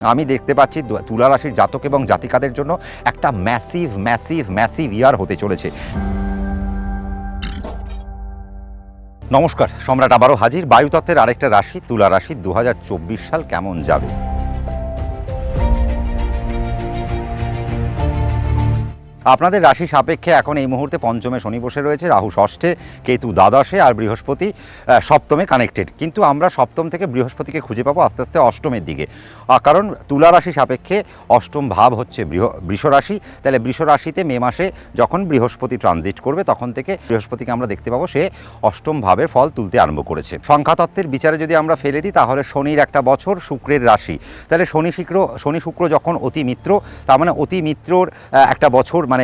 আমি দেখতে পাচ্ছি তুলা রাশির জাতক এবং জাতিকাদের জন্য একটা ম্যাসিভ ম্যাসিভ ম্যাসিভ ইয়ার হতে চলেছে। নমস্কার, সম্রাট আবারও হাজির। বায়ুতত্ত্বের আরেকটা রাশি তুলা রাশি 2024 সাল কেমন যাবে। আপনাদের রাশি সাপেক্ষে এখন এই মুহূর্তে পঞ্চমে শনি বসে রয়েছে, রাহু ষষ্ঠে, কেতু দ্বাদশে, আর বৃহস্পতি সপ্তমে কানেক্টেড। কিন্তু আমরা সপ্তম থেকে বৃহস্পতিকে খুঁজে পাবো আস্তে আস্তে অষ্টমের দিকে, কারণ তুলা রাশি সাপেক্ষে অষ্টম ভাব হচ্ছে বৃষ রাশি। তাহলে বৃষ রাশিতে মে মাসে যখন বৃহস্পতি ট্রানজিট করবে তখন থেকে বৃহস্পতিকে আমরা দেখতে পাবো সে অষ্টম ভাবের ফল তুলতে আরম্ভ করেছে। সংখ্যাতত্ত্বের বিচারে যদি আমরা ফেলে দিই তাহলে শনির একটা বছর, শুক্রের রাশি। তাহলে শনি শুক্র যখন অতি মিত্র, তার মানে অতি মিত্রর একটা বছর, মানে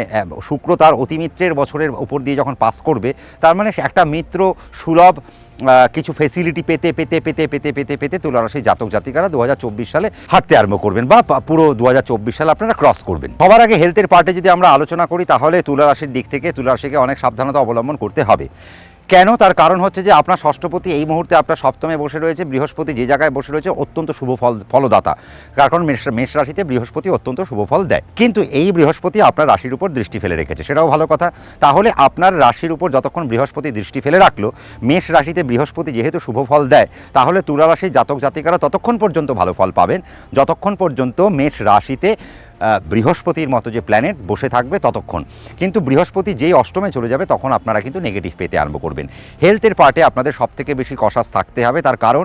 শুক্র তার অতিমিত্রের বছরের উপর দিয়ে যখন পাস করবে, তার মানে একটা মিত্র সুলভ কিছু ফেসিলিটি পেতে পেতে পেতে পেতে পেতে পেতে তুলা রাশির জাতক জাতিকারা 2024 সালে হাঁটতে আরম্ভ করবেন, বা পুরো 2024 সালে আপনারা ক্রস করবেন। সবার আগে হেলথের পার্টে যদি আমরা আলোচনা করি তাহলে তুলা রাশির দিক থেকে তুলা রাশিকে অনেক সাবধানতা অবলম্বন করতে হবে। কেন? তার কারণ হচ্ছে যে আপনার ষষ্ঠপতি এই মুহূর্তে আপনার সপ্তমে বসে রয়েছে, বৃহস্পতি যে জায়গায় বসে রয়েছে অত্যন্ত শুভ ফলদাতা। কারণ মেষ রাশিতে বৃহস্পতি অত্যন্ত শুভ ফল দেয়, কিন্তু এই বৃহস্পতি আপনার রাশির উপর দৃষ্টি ফেলে রেখেছে, সেটাও ভালো কথা। তাহলে আপনার রাশির উপর যতক্ষণ বৃহস্পতি দৃষ্টি ফেলে রাখলো, মেষ রাশিতে বৃহস্পতি যেহেতু শুভ ফল দেয়, তাহলে তুলা রাশির জাতক জাতিকারা ততক্ষণ পর্যন্ত ভালো ফল পাবেন যতক্ষণ পর্যন্ত মেষ রাশিতে বৃহস্পতির মতো যে প্ল্যানেট বসে থাকবে ততক্ষণ। কিন্তু বৃহস্পতি যেই অষ্টমে চলে যাবে তখন আপনারা কিন্তু নেগেটিভ পেতে আরম্ভ করবেন। হেলথের পার্টে আপনাদের সবথেকে বেশি কসাস থাকতে হবে, তার কারণ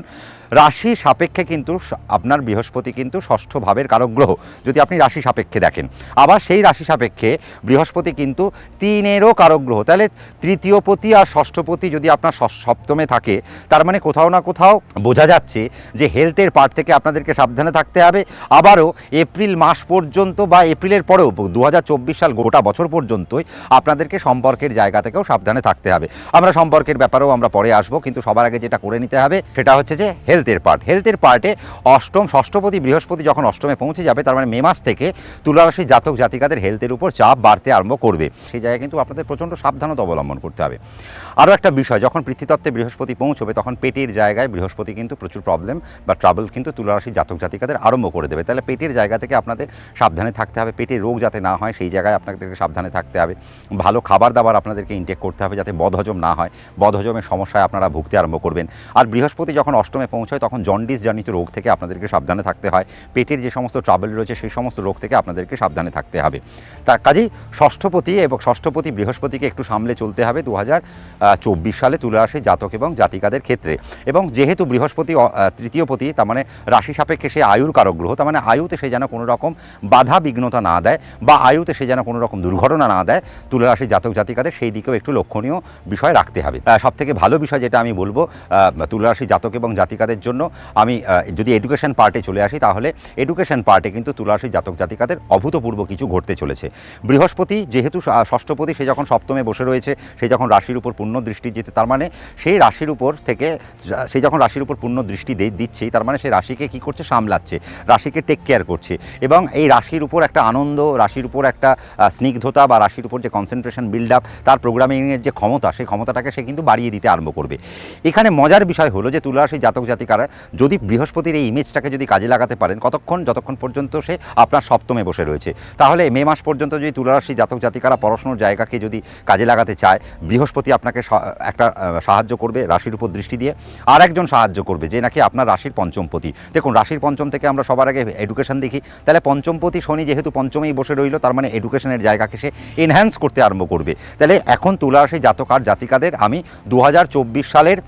রাশি সাপেক্ষে কিন্তু আপনার বৃহস্পতি কিন্তু ষষ্ঠ ভাবের কারক গ্রহ, যদি আপনি রাশি সাপেক্ষে দেখেন। আবার সেই রাশি সাপেক্ষে বৃহস্পতি কিন্তু তিনেরও কারক গ্রহ। তাহলে তৃতীয়পতি আর ষষ্ঠপতি যদি আপনার সপ্তমে থাকে, তার মানে কোথাও না কোথাও বোঝা যাচ্ছে যে হেলথের পার্ট থেকে আপনাদেরকে সাবধানে থাকতে হবে। আবারও এপ্রিল মাস পর্যন্ত বা এপ্রিলের পরেও 2024 সাল গোটা বছর পর্যন্তই আপনাদেরকে সম্পর্কের জায়গা থেকেও সাবধানে থাকতে হবে। আমরা সম্পর্কের ব্যাপারেও আমরা পরে আসবো, কিন্তু সবার আগে যেটা করে নিতে হবে সেটা হচ্ছে যে হেলথের পার্টে ষষ্ঠপতি বৃহস্পতি যখন অষ্টমে পৌঁছে যাবে, তার মানে মে মাস থেকে তুলা রাশির জাতক জাতিকাদের হেলথের উপর চাপ বাড়তে আরম্ভ করবে। সেই জায়গায় কিন্তু আপনাদের প্রচণ্ড সাবধানতা অবলম্বন করতে হবে। আরও একটা বিষয়, যখন পৃথিবীতত্ত্বে বৃহস্পতি পৌঁছবে তখন পেটের জায়গায় বৃহস্পতি কিন্তু প্রচুর প্রবলেম বা ট্রাবল কিন্তু তুলা রাশির জাতক জাতিকাদের আরম্ভ করে দেবে। তাহলে পেটের জায়গা থেকে আপনাদের সাবধানে থাকতে হবে, পেটের রোগ যাতে না হয় সেই জায়গায় আপনাদেরকে সাবধানে থাকতে হবে। ভালো খাবার দাবার আপনাদেরকে ইনটেক করতে হবে যাতে বদহজম না হয়, বদহজমের সমস্যায় আপনারা ভুগতে আরম্ভ করবেন। আর বৃহস্পতি যখন অষ্টমে পৌঁছায় তখন জন্ডিস জনিত রোগ থেকে আপনাদেরকে সাবধানে থাকতে হয়, পেটের যে সমস্ত ট্রাবল রয়েছে সেই সমস্ত রোগ থেকে আপনাদেরকে সাবধানে থাকতে হবে। তার কাজেই ষষ্ঠপতি বৃহস্পতিকে একটু সামলে চলতে হবে 2024 সালে তুলা রাশির জাতক এবং জাতিকাদের ক্ষেত্রে। এবং যেহেতু বৃহস্পতি তৃতীয়পতি, তার মানে রাশি সাপেক্ষে সে আয়ুর কারক গ্রহ, তার মানে আয়ুতে সে যেন কোনো রকম বাধা বিঘ্নতা না দেয় বা আয়ুতে সে যেন কোনো রকম দুর্ঘটনা না দেয়, তুলা রাশির জাতক জাতিকাদের সেই দিকেও একটু লক্ষণীয় বিষয় রাখতে হবে। সবথেকে ভালো বিষয় যেটা আমি বলবো তুলা রাশির জাতক এবং জাতিকাদের জন্য, আমি যদি এডুকেশন পার্টে চলে আসি তাহলে এডুকেশন পার্টে কিন্তু তুলা রাশির জাতক জাতিকাদের অভূতপূর্ব কিছু ঘটতে চলেছে। বৃহস্পতি যেহেতু ষষ্ঠপতি, সে যখন সপ্তমে বসে রয়েছে, সে যখন রাশির উপর পূর্ণ দৃষ্টি দিতে, তার মানে সেই রাশির উপর থেকে সে যখন রাশির উপর পূর্ণ দৃষ্টি দিচ্ছেই, তার মানে সে রাশিকে কী করছে, সামলাচ্ছে, রাশিকে টেক কেয়ার করছে। এবং এই রাশির উপর একটা আনন্দ, রাশির উপর একটা স্নিগ্ধতা বা রাশির উপর যে কনসেন্ট্রেশন বিল্ড আপ, তার প্রোগ্রামিংয়ের যে ক্ষমতা, সেই ক্ষমতাটাকে সে কিন্তু বাড়িয়ে দিতে আরম্ভ করবে। এখানে মজার বিষয় হলো যে তুলা রাশির জাতক জাতিকারা যদি বৃহস্পতির এই ইমেজটাকে যদি কাজে লাগাতে পারেন, যতক্ষণ পর্যন্ত সে আপনার সপ্তমে বসে রয়েছে, তাহলে মে মাস পর্যন্ত যদি তুলা রাশির জাতক জাতিকারা পড়াশোনার জায়গাকে যদি কাজে লাগাতে চায়, বৃহস্পতি আপনাকে একটা সাহায্য করবে রাশির উপর দৃষ্টি দিয়ে, আর একজন সাহায্য করবে যে নাকি আপনার রাশির পঞ্চমপতি। দেখুন, রাশির পঞ্চম থেকে আমরা সবার আগে এডুকেশন দেখি, তাহলে পঞ্চমপতি শনি যেহেতু পঞ্চমেই বসে রইল, তার মানে এডুকেশনের জায়গাকে সে এনহ্যান্স করতে আরম্ভ করবে। তাহলে এখন তুলা রাশির জাতক আর জাতিকাদের আমি 2024 সালের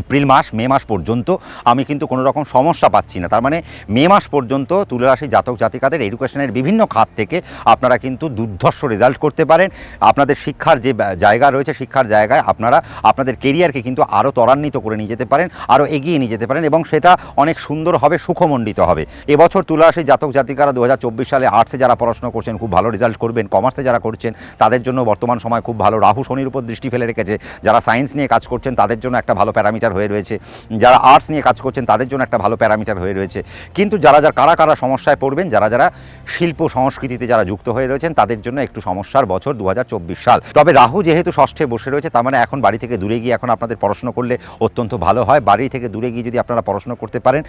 এপ্রিল মাস মে মাস পর্যন্ত আমি কিন্তু কোনো রকম সমস্যা পাচ্ছি না। তার মানে মে মাস পর্যন্ত তুলা রাশির জাতক জাতিকাদের এডুকেশনের বিভিন্ন খাত থেকে আপনারা কিন্তু দুর্ধর্ষ রেজাল্ট করতে পারেন। আপনাদের শিক্ষার যে জায়গা রয়েছে, শিক্ষার জায়গায় আপনারা আপনাদের কেরিয়ারকে কিন্তু আরও ত্বরান্বিত করে নিয়ে যেতে পারেন, আরও এগিয়ে নিয়ে যেতে পারেন, এবং সেটা অনেক সুন্দর হবে, সুখমণ্ডিত হবে। এবছর তুলা রাশির জাতক জাতিকারা 2024 সালে আর্টসে যারা পড়াশোনা করছেন খুব ভালো রেজাল্ট করবেন, কমার্সে যারা করছেন তাদের জন্য বর্তমান সময় খুব ভালো, রাহু শনির উপর দৃষ্টি ফেলে রেখেছে। যারা সায়েন্স নিয়ে কাজ করছেন তাদের জন্য একটা ভালো প্যারামিটার প্যারামিটার হয়ে রয়েছে, যারা আর্টস নিয়ে কাজ করছেন তাদের জন্য একটা ভালো প্যারামিটার হয়ে রয়েছে। কিন্তু যারা কারা সমস্যায় পড়বেন, যারা শিল্প সংস্কৃতিতে যারা যুক্ত হয়ে রয়েছেন তাদের জন্য একটু সমস্যার বছর 2024 সাল। তবে রাহু যেহেতু ষষ্ঠে বসে রয়েছে, তার মানে এখন বাড়ি থেকে দূরে গিয়ে এখন আপনাদের পড়াশোনা করলে অত্যন্ত ভালো হয়। বাড়ি থেকে দূরে গিয়ে যদি আপনারা পড়াশোনা করতে পারেন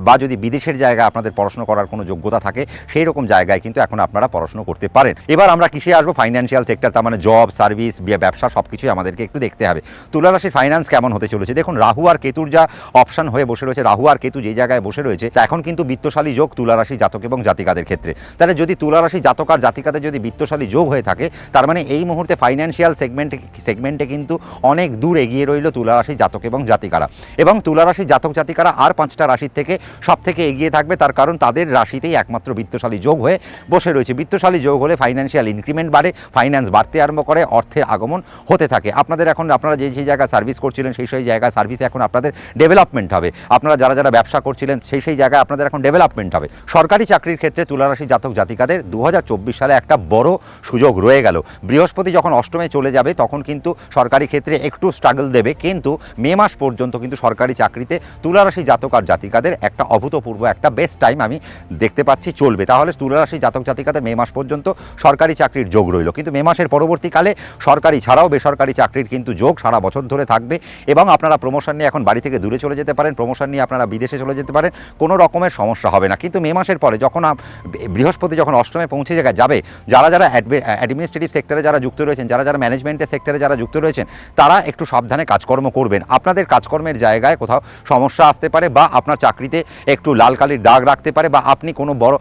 বা যদি বিদেশের জায়গায় আপনাদের পড়াশোনা করার কোনো যোগ্যতা থাকে, সেই রকম জায়গায় কিন্তু এখন আপনারা পড়াশোনা করতে পারেন। এবার আমরা কিসে আসবো? ফাইন্যান্সিয়াল সেক্টর, তার মানে জব, সার্ভিস, ব্যবসা সবকিছুই আমাদেরকে একটু দেখতে হবে। তুলা রাশির ফাইন্যান্স কেমন হতে চলেছে? দেখুন, রাহু আর কেতুর যা অপশন হয়ে বসে রয়েছে, রাহু আর কেতু যে জায়গায় বসে রয়েছে, এখন কিন্তু বিত্তশালী যোগ তুলা রাশি জাতক এবং জাতিকাদের ক্ষেত্রে। তাহলে যদি তুলা রাশি জাতক আর জাতিকাদের যদি বিত্তশালী যোগ হয়ে থাকে, তার মানে এই মুহূর্তে ফাইন্যান্সিয়াল সেগমেন্টে কিন্তু অনেক দূর এগিয়ে রইল তুলা রাশি জাতক এবং জাতিকারা। এবং তুলা রাশি জাতক জাতিকারা আর 5টা রাশির থেকে সব থেকে এগিয়ে থাকবে, তার কারণ তাদের রাশিতেই একমাত্র বিত্তশালী যোগ হয়ে বসে রয়েছে। বিত্তশালী যোগ হলে ফাইন্যান্সিয়াল ইনক্রিমেন্ট বাড়ে, ফাইন্যান্স বাড়তে আরম্ভ করে, অর্থের আগমন হতে থাকে। আপনারা যে জায়গায় সার্ভিস করছিলেন সেই জায়গায় সার্ভিসে এখন আপনাদের ডেভেলপমেন্ট হবে। আপনারা যারা ব্যবসা করছিলেন সেই জায়গায় আপনাদের এখন ডেভেলপমেন্ট হবে। সরকারি চাকরির ক্ষেত্রে তুলা রাশি জাতক জাতিকাদের 2024 সালে একটা বড় সুযোগ রয়ে গেল। বৃহস্পতি যখন অষ্টমে চলে যাবে তখন কিন্তু সরকারি ক্ষেত্রে একটু স্ট্রাগল দেবে, কিন্তু মে মাস পর্যন্ত কিন্তু সরকারি চাকরিতে তুলা রাশি জাতক আর জাতিকাদের একটা অভূতপূর্ব একটা বেস্ট টাইম আমি দেখতে পাচ্ছি চলবে। তাহলে তুলা রাশি জাতক জাতিকাদের মে মাস পর্যন্ত সরকারি চাকরির যোগ রইল, কিন্তু মে মাসের পরবর্তীকালে সরকারি ছাড়াও বেসরকারি চাকরির কিন্তু যোগ সারা বছর ধরে থাকবে। এবং আপনারা প্রমোশন নিয়ে এখন বাড়ি থেকে দূরে চলে যেতে পারেন, প্রমোশন নিয়ে আপনারা বিদেশে চলে যেতে পারেন, কোনো রকমের সমস্যা হবে না। কিন্তু মে মাসের পরে যখন বৃহস্পতি যখন অষ্টমে পৌঁছে যাবে, যারা অ্যাডমিনিস্ট্রেটিভ সেক্টরে যারা যুক্ত রয়েছেন, যারা ম্যানেজমেন্টের সেক্টরে যারা যুক্ত রয়েছেন, তারা একটু সাবধানে কাজকর্ম করবেন। আপনাদের কাজকর্মের জায়গায় কোথাও সমস্যা আসতে পারে, বা আপনার চাকরিতে একটু লাল কালির দাগ রাখতে পারে, বা আপনি কোনো বড়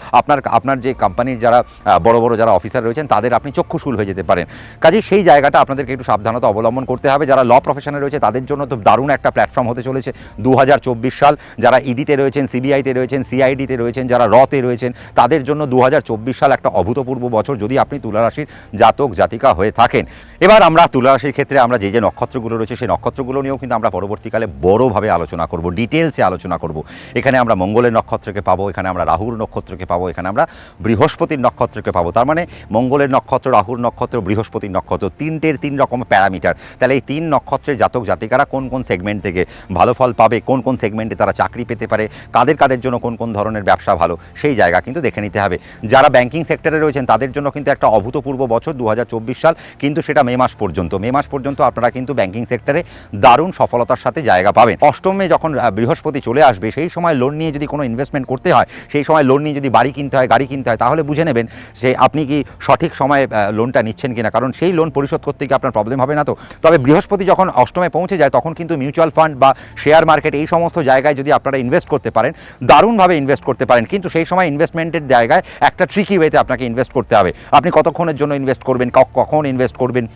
আপনার যে কোম্পানির যারা বড় যারা অফিসার রয়েছেন তাদের আপনি চক্ষুশূল হয়ে যেতে পারেন। কাজেই সেই জায়গাটা আপনাদেরকে একটু সাবধানতা অবলম্বন করতে হবে। যারা ল প্রফেশনে রয়েছে তাদের জন্য তো দারুণ একটা প্ল্যাটফর্ম হতে চলেছে 2024 সাল। যারা ইডিতে রয়েছেন, সিবিআইতে রয়েছেন, সিআইডিতে রয়েছেন, যারা রতে রয়েছেন, তাদের জন্য 2024 সাল একটা অভূতপূর্ব বছর, যদি আপনি তুলা রাশির জাতক জাতিকা হয়ে থাকেন। এবার আমরা তুলা রাশির ক্ষেত্রে আমরা যে নক্ষত্রগুলো রয়েছে সেই নক্ষত্রগুলো নিয়েও কিন্তু আমরা পরবর্তীকালে বড়োভাবে আলোচনা করব, ডিটেলসে আলোচনা করব। এখানে আমরা মঙ্গলের নক্ষত্রকে পাবো, এখানে আমরা রাহুর নক্ষত্রকে পাবো, এখানে আমরা বৃহস্পতির নক্ষত্রকে পাবো। তার মানে মঙ্গলের নক্ষত্র, রাহুর নক্ষত্র, বৃহস্পতির নক্ষত্র, তিন রকম প্যারামিটার। তাহলে এই 3 নক্ষত্রের জাতক জাতিকারা কোন সেগমেন্ট থেকে ভালো ফল পাবে, কোন সেগমেন্টে তারা চাকরি পেতে পারে, কাদের জন্য কোন ধরনের ব্যবসা ভালো, সেই জায়গা কিন্তু দেখে নিতে হবে। যারা ব্যাংকিং সেক্টরে রয়েছেন তাদের জন্য কিন্তু একটা অভূতপূর্ব বছর 2024 সাল, কিন্তু সেটা মে মাস পর্যন্ত আপনারা কিন্তু ব্যাংকিং সেক্টরে দারুণ সফলতার সাথে জায়গা পাবেন। অষ্টমে যখন বৃহস্পতি চলে আসবে, সেই সময় লোন নিয়ে যদি কোনো ইনভেস্টমেন্ট করতে হয়, সেই সময় লোন নিয়ে যদি বাড়ি কিনতে হয়, গাড়ি কিনতে হয়, তাহলে বুঝে নেবেন যে আপনি কি সঠিক সময়ে লোনটা নিচ্ছেন কিনা, কারণ সেই লোন পরিশোধ করতে গিয়ে আপনার প্রবলেম হবে না তো। তবে বৃহস্পতি যখন অষ্টমে পৌঁছে যায় তখন কিন্তু মিউচুয়াল ফান্ড বা শেয়ার মার্কেট এই সমস্ত জায়গায় যদি আপনারা ইনভেস্ট করতে পারেন, দারুণভাবে ইনভেস্ট করতে পারেন। কিন্তু সেই সময় ইনভেস্টমেন্টের জায়গায় একটা ট্রিকি ওয়েতে আপনাকে ইনভেস্ট করতে হবে। আপনি কতক্ষণের জন্য ইনভেস্ট করবেন, কখন ইনভেস্ট করবেন,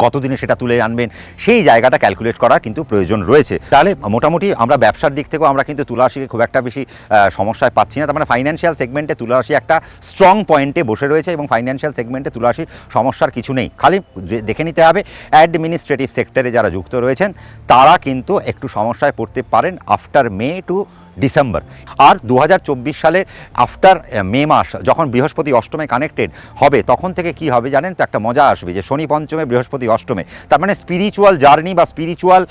কতদিনে সেটা তুলে আনবেন, সেই জায়গাটা ক্যালকুলেট করার কিন্তু প্রয়োজন রয়েছে। তাহলে মোটামুটি আমরা ব্যবসার দিক থেকেও আমরা কিন্তু তুলা রাশিকে খুব একটা বেশি সমস্যায় পাচ্ছি না। তার মানে ফাইন্যান্সিয়াল সেগমেন্টে তুলা রাশি একটা স্ট্রং পয়েন্টে বসে রয়েছে, এবং ফাইন্যান্সিয়াল সেগমেন্টে তুলা রাশির সমস্যার কিছু নেই। খালি দেখে নিতে হবে অ্যাডমিনিস্ট্রেটিভ সেক্টরে যারা যুক্ত রয়েছেন তারা কিন্তু একটু সমস্যায় পড়তে পারেন আফটার মে টু ডিসেম্বর। আর 2024 সালে আফটার মে মাস যখন বৃহস্পতি অষ্টমে কানেক্টেড হবে, তখন থেকে কি হবে জানেন তো? একটা মজা আসবে যে শনি পঞ্চমে, বৃহস্পতি অষ্টমে। তার মানে স্পিরিচুয়াল জার্নি বা স্পিরিচুয়াল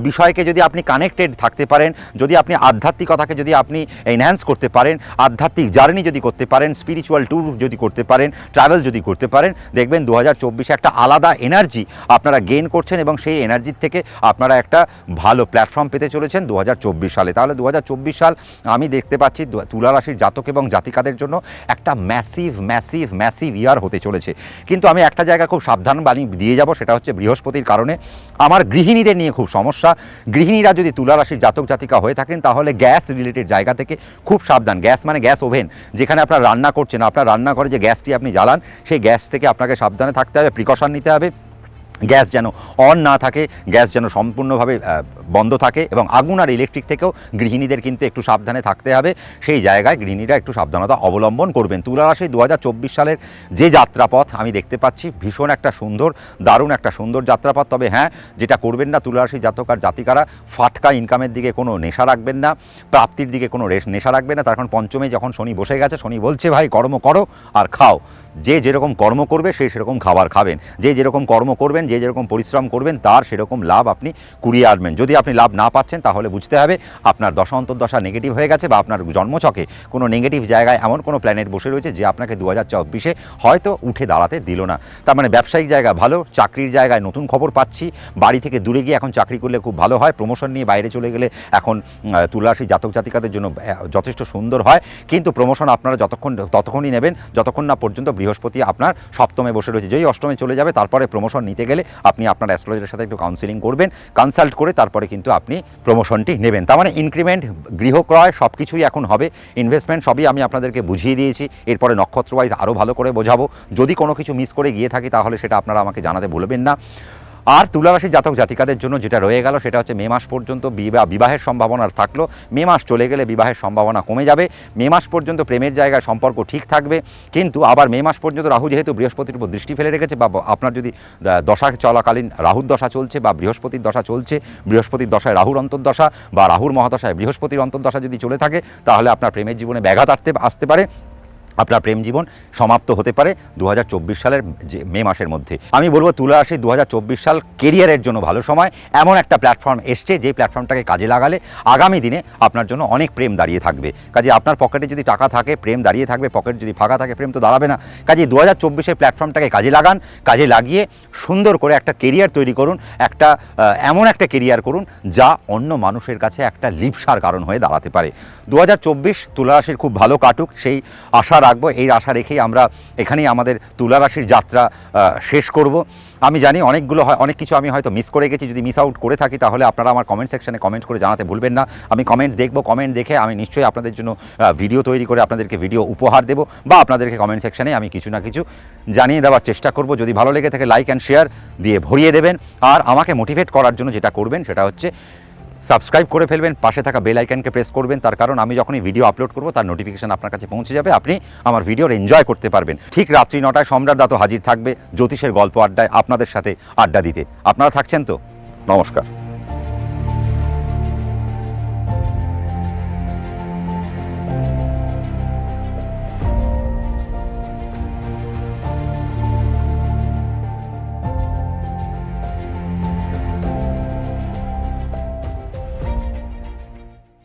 বিষয়কে যদি আপনি কানেক্টেড থাকতে পারেন, যদি আপনি আধ্যাত্মিকতাকে যদি আপনি এনহ্যান্স করতে পারেন, আধ্যাত্মিক জার্নি যদি করতে পারেন, স্পিরিচুয়াল ট্যুর যদি করতে পারেন, ট্রাভেল যদি করতে পারেন, দেখবেন 2024 একটা আলাদা এনার্জি আপনারা গেইন করছেন, এবং সেই এনার্জির থেকে আপনারা একটা ভালো প্ল্যাটফর্ম পেতে চলেছেন 2024 সালে। তাহলে 2024 সাল আমি দেখতে পাচ্ছি তুলা রাশির জাতক এবং জাতিকাদের জন্য একটা ম্যাসিভ ইয়ার হতে চলেছে। কিন্তু আমি একটা জায়গা খুব সাবধান বাণী দিয়ে যাব, সেটা হচ্ছে বৃহস্পতির কারণে আমার গৃহিণীদের নিয়ে খুব সমস্যা। গৃহিণীরা যদি তুলা রাশির জাতক জাতিকা হয়ে থাকেন তাহলে গ্যাস রিলেটেড জায়গা থেকে খুব সাবধান। গ্যাস মানে গ্যাস ওভেন, যেখানে আপনার রান্না করছেন, আপনার রান্নাঘরে যে গ্যাসটি আপনি জ্বালান, সেই গ্যাস থেকে আপনাকে সাবধানে থাকতে হবে, প্রিকশন নিতে হবে। গ্যাস যেন অন না থাকে, গ্যাস যেন সম্পূর্ণভাবে বন্ধ থাকে, এবং আগুন আর ইলেকট্রিক থেকেও গৃহিণীদের কিন্তু একটু সাবধানে থাকতে হবে। সেই জায়গায় গৃহিণীরা একটু সাবধানতা অবলম্বন করবেন। তুলা রাশি 2024 সালের যে যাত্রাপথ আমি দেখতে পাচ্ছি, ভীষণ একটা দারুণ একটা সুন্দর যাত্রাপথ। তবে হ্যাঁ, যেটা করবেন না তুলা রাশির জাতক আর জাতিকারা, ফাটকা ইনকামের দিকে কোনো নেশা রাখবেন না, প্রাপ্তির দিকে কোনো নেশা রাখবেন না। তার কারণ পঞ্চমে যখন শনি বসে গেছে, শনি বলছে ভাই কর্ম করো আর খাও। যে যেরকম কর্ম করবে সে সেরকম খাবার খাবেন, যে যেরকম কর্ম করবেন, যে যেরকম পরিশ্রম করবেন তার সেরকম লাভ আপনি কুড়িয়ে আনবেন। যদি আপনি লাভ না পাচ্ছেন তাহলে বুঝতে হবে আপনার দশা অন্তর্দশা নেগেটিভ হয়ে গেছে বা আপনার জন্মছকে কোনো নেগেটিভ জায়গায় এমন কোনো প্ল্যানেট বসে রয়েছে যে আপনাকে 2024-এ হয়তো উঠে দাঁড়াতে দিল না। তার মানে ব্যবসায়িক জায়গা ভালো, চাকরির জায়গায় নতুন খবর পাচ্ছি, বাড়ি থেকে দূরে গিয়ে এখন চাকরি করলে খুব ভালো হয়, প্রমোশন নিয়ে বাইরে চলে গেলে এখন তুলা রাশি জাতক জাতিকাদের জন্য যথেষ্ট সুন্দর হয়। কিন্তু প্রমোশন আপনারা ততক্ষণই নেবেন যতক্ষণ না পর্যন্ত বৃহস্পতি আপনার সপ্তমে বসে রয়েছে। যেই অষ্টমে চলে যাবে তারপরে প্রমোশন নিতে গেলে আপনি আপনার অ্যাস্ট্রোলজারের সাথে একটু কাউন্সিলিং করবেন, কনসাল্ট করে তারপরে কিন্তু আপনি প্রমোশনটি নেবেন। তার মানে ইনক্রিমেন্ট, গৃহক্রয় সব কিছুই এখন হবে, ইনভেস্টমেন্ট সবই আমি আপনাদেরকে বুঝিয়ে দিয়েছি। এরপরে নক্ষত্র ওয়াইজ আরও ভালো করে বোঝাবো। যদি কোনো কিছু মিস করে গিয়ে থাকি তাহলে সেটা আপনারা আমাকে জানাতে ভুলবেন না। আর তুলা রাশির জাতক জাতিকাদের জন্য যেটা রয়ে গেল সেটা হচ্ছে মে মাস পর্যন্ত বিবাহের সম্ভাবনা থাকলো, মে মাস চলে গেলে বিবাহের সম্ভাবনা কমে যাবে। মে মাস পর্যন্ত প্রেমের জায়গায় সম্পর্ক ঠিক থাকবে, কিন্তু আবার মে মাস পর্যন্ত রাহু যেহেতু বৃহস্পতির উপর দৃষ্টি ফেলে রেখেছে, বা আপনার যদি দশা চলাকালীন রাহুর দশা চলছে বা বৃহস্পতির দশা চলছে, বৃহস্পতির দশায় রাহুর অন্তর্দশা বা রাহুর মহাদশায় বৃহস্পতির অন্তর্দশা যদি চলে থাকে তাহলে আপনার প্রেমের জীবনে ব্যাঘাত আসতে পারে, আপনার প্রেম জীবন সমাপ্ত হতে পারে 2024 সালের মে মাসের মধ্যে। আমি বলবো তুলা রাশি 2024 সাল কেরিয়ারের জন্য ভালো সময়। এমন একটা প্ল্যাটফর্ম এসছে যে প্ল্যাটফর্মটাকে কাজে লাগালে আগামী দিনে আপনার জন্য অনেক প্রেম দাঁড়িয়ে থাকবে। কাজে আপনার পকেটে যদি টাকা থাকে প্রেম দাঁড়িয়ে থাকবে, পকেট যদি ফাঁকা থাকে প্রেম তো দাঁড়াবে না। কাজে 2024-এর প্ল্যাটফর্মটাকে কাজে লাগান, কাজে লাগিয়ে সুন্দর করে একটা কেরিয়ার তৈরি করুন, এমন একটা কেরিয়ার করুন যা অন্য মানুষের কাছে একটা লিপ্সার কারণ হয়ে দাঁড়াতে পারে। 2024 তুলা রাশির খুব ভালো কাটুক সেই আশা রাখবো। এই আশা রেখেই আমরা এখানেই আমাদের তুলা রাশির যাত্রা শেষ করব। আমি জানি অনেক কিছু আমি হয়তো মিস করে গেছি, যদি মিস আউট করে থাকি তাহলে আপনারা আমার কমেন্ট সেকশনে কমেন্ট করে জানাতে ভুলবেন না। আমি কমেন্ট দেখব, কমেন্ট দেখে আমি নিশ্চয়ই আপনাদের জন্য ভিডিও তৈরি করে আপনাদেরকে ভিডিও উপহার দেব, বা আপনাদেরকে কমেন্ট সেকশনে আমি কিছু না কিছু জানিয়ে দেওয়ার চেষ্টা করব। যদি ভালো লেগে থাকে লাইক অ্যান্ড শেয়ার দিয়ে ভরিয়ে দেবেন। আর আমাকে মোটিভেট করার জন্য যেটা করবেন সেটা হচ্ছে সাবস্ক্রাইব করে ফেলবেন, পাশে থাকা বেল আইকনকে প্রেস করবেন। তার কারণ আমি যখনই ভিডিও আপলোড করব তার নোটিফিকেশন আপনার কাছে পৌঁছে যাবে, আপনি আমার ভিডিওর এনজয় করতে পারবেন। ঠিক রাত্রি 9টায় সম্রাট দাতো হাজির থাকবে জ্যোতিষের গল্প আড্ডায় আপনাদের সাথে আড্ডা দিতে। আপনারা থাকছেন তো? নমস্কার।